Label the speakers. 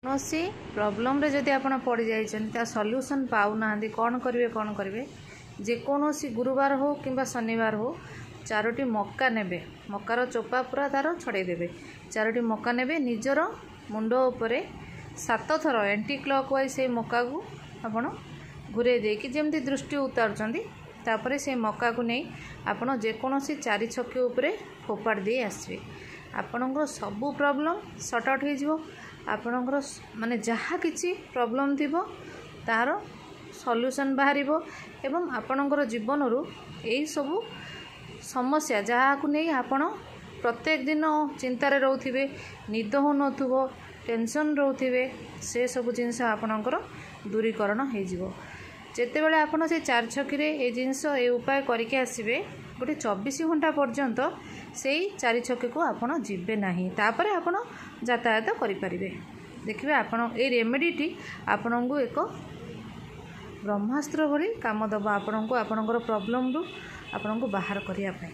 Speaker 1: कौनसी प्रोब्लेम रे जदि आप पड़ जाइए सल्यूशन पाऊना कौन करेंगे जेकोसी गुरुवार हो कि शनिवार हो 4टी मक्का नेबे मक्कार चोपा पूरा तार छड़ेदेवे 4टी मक्का नेबे निजर मुंड उपरे 7 थर एंटी क्लॉक वाइज से मक्का को आपण घुरे देकी जमती दृष्टि उतार से मक्का को नहीं आपण जेकोसी 4 छकी उपरे फोपाड़ दे आसवे आपणकर सबू प्रॉब्लम सॉर्ट आउट हो आपणकर माने जहाँ किसी प्रॉब्लम थी तार सॉल्यूशन बाहर एवं आपणकर जीवन रु यही सबू समस्या जहाँ को नहीं आपण प्रत्येक दिन चिंतार रोथे निद हो नथुबो टेंशन रोथे से सब जिनस आपणकर दूरीकरण हो जेतेबेले आपण से 4 छकी रे ए जिनस ए उपाय करके आसीबे गोटे 24 घंटा पर्यंत से 4 छकी को आपण जीवे नाही तापर आपण यातायात करि परिबे देखिबे आपण ए रेमेडीटी आपण को एक ब्रह्मास्त्र भली काम दबा आपण को आपणकर प्रॉब्लम रु आपण को बाहर करिया पे।